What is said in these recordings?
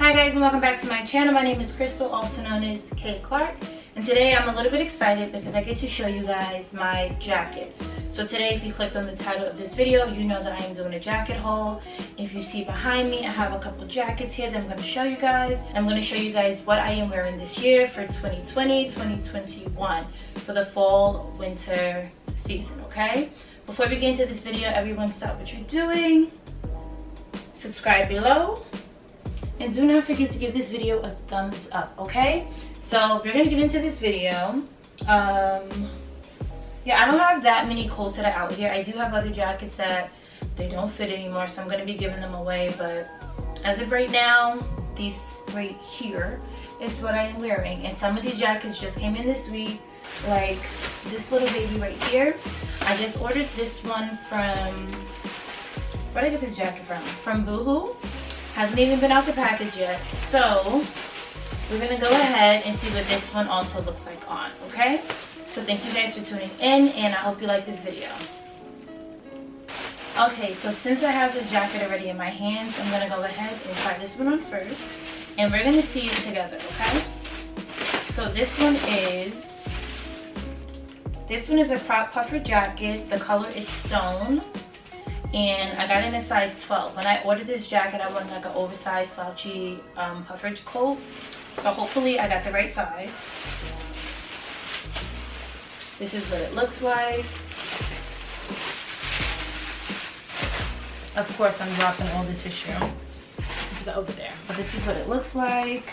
Hi guys, and welcome back to my channel. My name is Crystal, also known as K Clark, and today I'm a little bit excited because I get to show you guys my jackets. So today, if you clicked on the title of this video, you know that I am doing a jacket haul. If you see behind me, I have a couple jackets here that I'm going to show you guys. I'm going to show you guys what I am wearing this year for 2020-2021 for the fall winter season. Okay, before we get into this video, everyone stop what you're doing, subscribe below, and do not forget to give this video a thumbs up. Okay, so we're gonna get into this video. Yeah, I don't have that many coats that are out here. I do have other jackets that they don't fit anymore, so I'm gonna be giving them away, but as of right now, these right here is what I am wearing. And some of these jackets just came in this week, like this little baby right here. I just ordered this one from, where did I get this jacket from Boohoo. Hasn't even been out the package yet, so we're gonna go ahead and see what this one also looks like on. Okay, so thank you guys for tuning in, and I hope you like this video. Okay, so since I have this jacket already in my hands, I'm gonna go ahead and try this one on first, and we're gonna see it together. Okay, so this one is a crop puffer jacket. The color is stone, and I got it in a size 12. When I ordered this jacket, I wanted like an oversized slouchy puffer coat, so hopefully I got the right size. This is what it looks like. Of course, I'm dropping all this tissue over there, but this is what it looks like.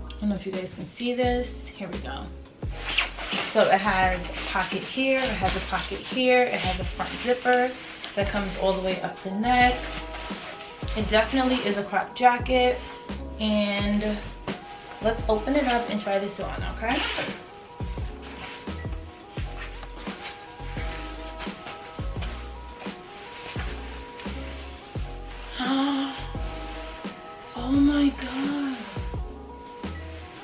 I don't know if you guys can see this. Here we go. So it has a pocket here, it has a pocket here, it has a front zipper that comes all the way up the neck. It definitely is a crop jacket, and let's open it up and try this on, okay? Oh my god.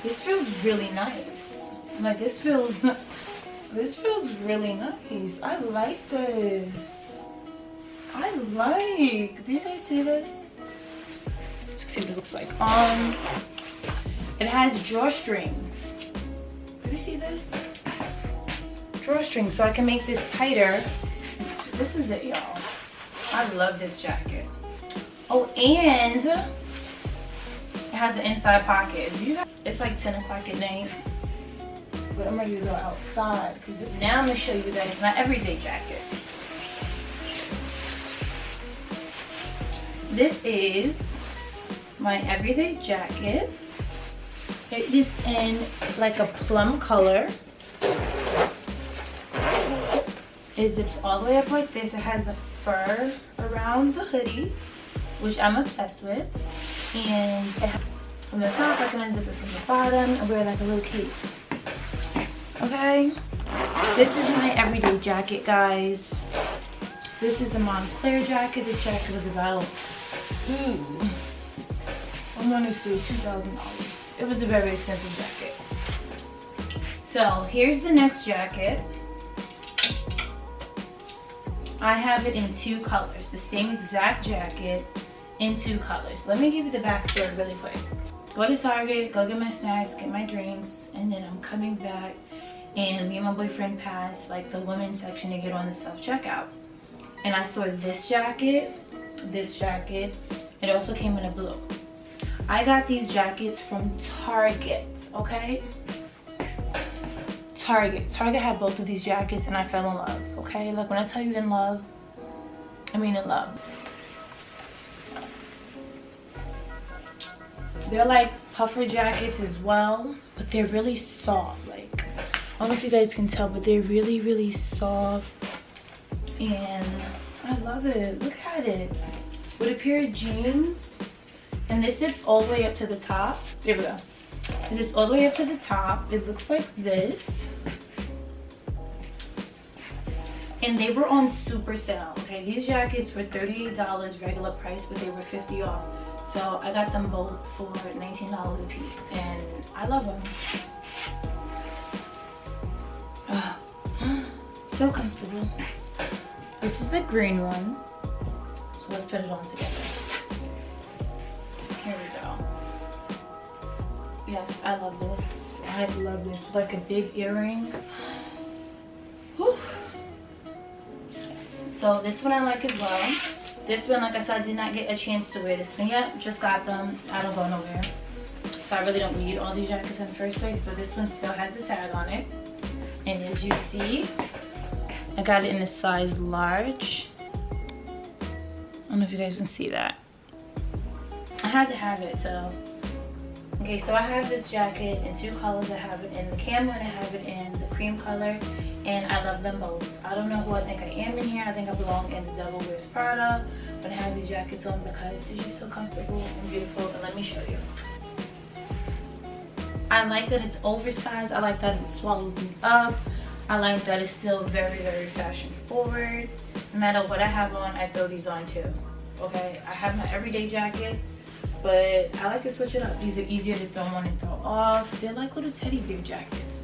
This feels really nice. Like this feels really nice. I like this. Do you guys see this? Let's see what it looks like. It has drawstrings. Do you see this? Drawstrings, so I can make this tighter. This is it, y'all. I love this jacket. Oh, and it has an inside pocket. It's like 10 o'clock at night, but I'm ready to go outside because now I'm gonna show you guys my everyday jacket. This is my everyday jacket. It is in like a plum color. It zips all the way up like this. It has a fur around the hoodie, which I'm obsessed with, and from the top I can unzip it from the bottom and wear like a little cape. Okay, this is my everyday jacket, guys. This is a Montclair jacket. This jacket was about, I want to say $2,000. It was a very expensive jacket. So here's the next jacket. I have it in two colors, the same exact jacket in two colors. Let me give you the backstory really quick. Go to Target, go get my snacks, get my drinks, and then I'm coming back, and me and my boyfriend passed like the women's section to get on the self-checkout. And I saw this jacket. It also came in a blue. I got these jackets from Target, okay? Target had both of these jackets, and I fell in love, okay? Like when I tell you in love, I mean in love. They're like puffer jackets as well, but they're really soft. Like, I don't know if you guys can tell, but they're really, really soft, and I love it. Look at it. With a pair of jeans, and this zips all the way up to the top. There we go. It zips all the way up to the top. It looks like this. And they were on super sale, okay? These jackets were $38 regular price, but they were $50 off. So I got them both for $19 a piece, and I love them. So comfortable. This is the green one. So let's put it on together. Here we go. Yes, I love this. I love this. Like a big earring. Whew. Yes. So this one I like as well. This one, like I said, I did not get a chance to wear this one yet. Just got them. I don't go nowhere. So I really don't need all these jackets in the first place. But this one still has the tag on it. And as you see, I got it in a size large. I don't know if you guys can see that. I had to have it, so. Okay, so I have this jacket in two colors. I have it in the camel and I have it in the cream color. And I love them both. I don't know who I think I am in here. I think I belong in the Devil Wears Prada. But I have these jackets on because they're just so comfortable and beautiful. And let me show you. I like that it's oversized. I like that it swallows me up. I like that it's still very, very fashion forward. No matter what I have on, I throw these on too. Okay, I have my everyday jacket, but I like to switch it up. These are easier to throw on and throw off. They're like little teddy bear jackets.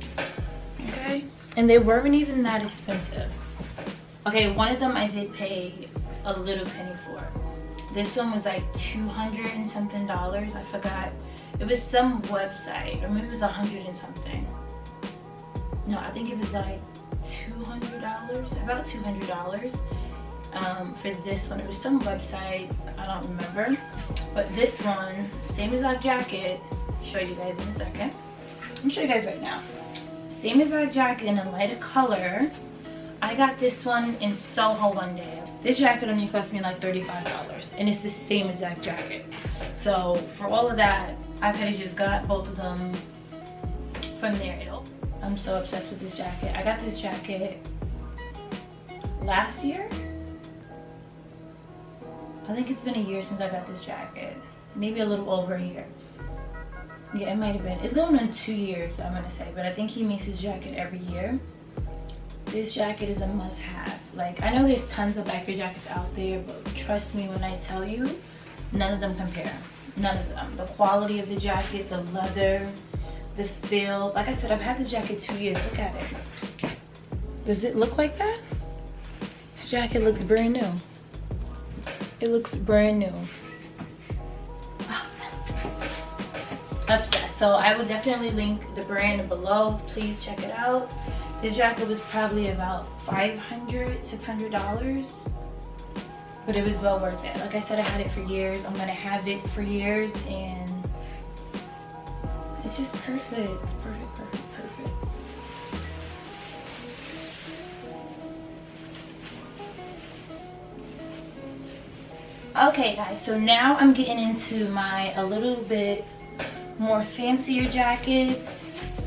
Okay, and they weren't even that expensive. Okay, one of them I did pay a little penny for. This one was like $200 and something. I forgot. It was some website, or maybe it was $100 and something. No, I think it was like $200, about $200 for this one. It was some website, I don't remember. But this one, same exact jacket, show you guys in a second. I'll show you guys right now. Same exact jacket in a lighter color. I got this one in Soho one day. This jacket only cost me like $35, and it's the same exact jacket. So for all of that, I could have just got both of them from there. I'm so obsessed with this jacket. I got this jacket last year. I think it's been a year since I got this jacket. Maybe a little over a year. Yeah, it might have been. It's going on 2 years, I'm gonna say. But I think he makes his jacket every year. This jacket is a must-have. Like, I know there's tons of biker jackets out there, but trust me when I tell you, none of them compare. None of them. The quality of the jacket, the leather, the feel. Like I said, I've had this jacket 2 years. Look at it. Does it look like that? This jacket looks brand new. It looks brand new. Obsessed. So I will definitely link the brand below. Please check it out. This jacket was probably about $500, $600. But it was well worth it. Like I said, I had it for years. I'm gonna have it for years, and it's just perfect. It's perfect, perfect, perfect. Okay guys, so now I'm getting into my a little bit more fancier jackets.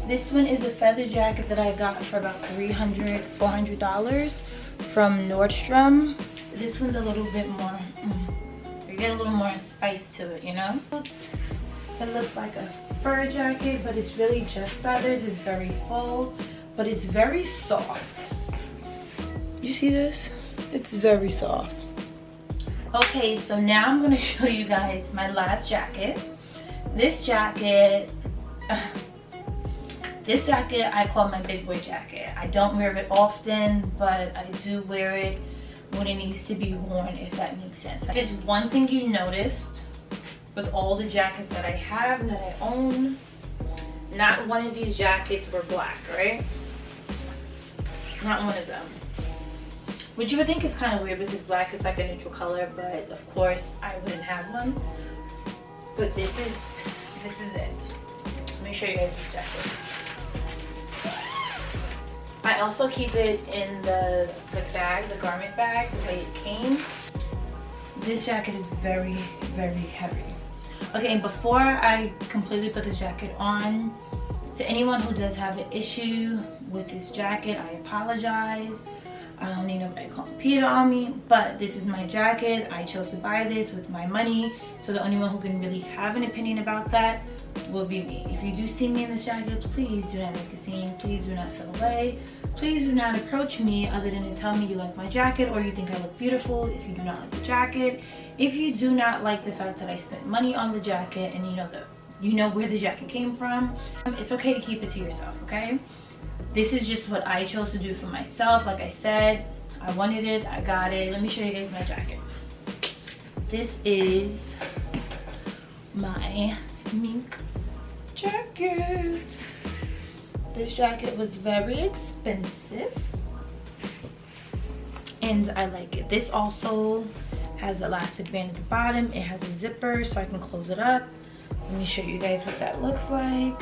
This one is a feather jacket that I got for about $300, $400 from Nordstrom. This one's a little bit more, you get a little more spice to it, you know? It looks like a fur jacket, but it's really just feathers. It's very full, but it's very soft. You see this? It's very soft. Okay, so now I'm gonna show you guys my last jacket. This jacket I call my big boy jacket. I don't wear it often, but I do wear it when it needs to be worn, if that makes sense. Just one thing you noticed with all the jackets that I have, that I own, not one of these jackets were black, right? Not one of them. Which you would think is kind of weird because black is like a neutral color, but of course I wouldn't have one. But this is it. Let me show you guys this jacket. I also keep it in the bag, the garment bag, the way it came. This jacket is very, very heavy. Okay, and before I completely put this jacket on, to anyone who does have an issue with this jacket, I apologize. I don't need nobody calling Peter on me, but this is my jacket. I chose to buy this with my money, so the only one who can really have an opinion about that will be me. If you do see me in this jacket, please do not make a scene. Please do not feel away. Please do not approach me other than to tell me you like my jacket or you think I look beautiful. If you do not like the jacket, if you do not like the fact that I spent money on the jacket and you know where the jacket came from, it's okay to keep it to yourself, okay? This is just what I chose to do for myself. Like I said, I wanted it, I got it. Let me show you guys my jacket. This is my Mink Jacket. This jacket was very expensive and I like it. This also has elastic band at the bottom. It has a zipper so I can close it up. Let me show you guys what that looks like.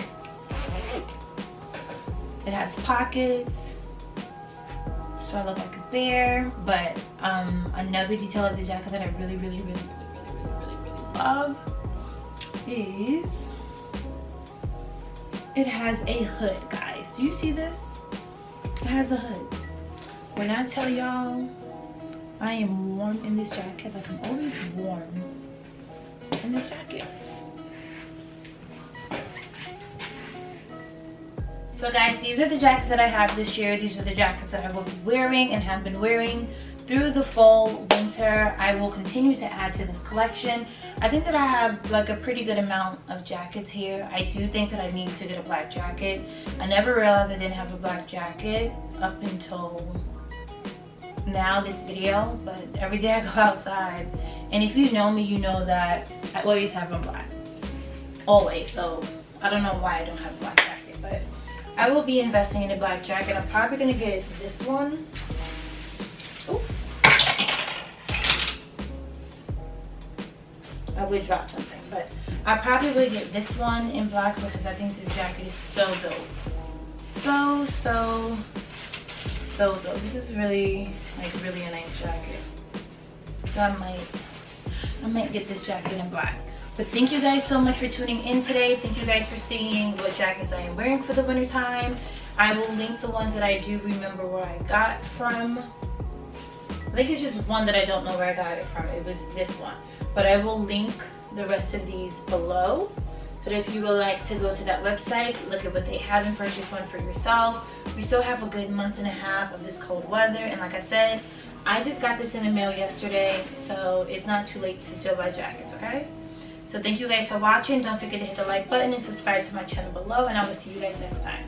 It has pockets, so I look like a bear. But another detail of the jacket that I really love is it has a hood, guys. Do you see this? It has a hood. When I tell y'all I am warm in this jacket, like I'm always warm in this jacket. So guys, these are the jackets that I have this year. These are the jackets that I will be wearing and have been wearing through the fall, winter. I will continue to add to this collection. I think that I have like a pretty good amount of jackets here. I do think that I need to get a black jacket. I never realized I didn't have a black jacket up until now, this video, but every day I go outside, and if you know me, you know that I always have on black. Always. So I don't know why I don't have a black jacket, but I will be investing in a black jacket. I'm probably gonna get this one. Ooh. I would drop something, but I probably will get this one in black because I think this jacket is so dope. So dope. This is really a nice jacket. So I might get this jacket in black. But thank you guys so much for tuning in today. Thank you guys for seeing what jackets I am wearing for the winter time. I will link the ones that I do remember where I got from. I think it's just one that I don't know where I got it from. It was this one. But I will link the rest of these below. So if you would like to go to that website, look at what they have and purchase one for yourself. We still have a good month and a half of this cold weather. And like I said, I just got this in the mail yesterday. So it's not too late to still buy jackets, okay? So thank you guys for watching. Don't forget to hit the like button and subscribe to my channel below. And I will see you guys next time.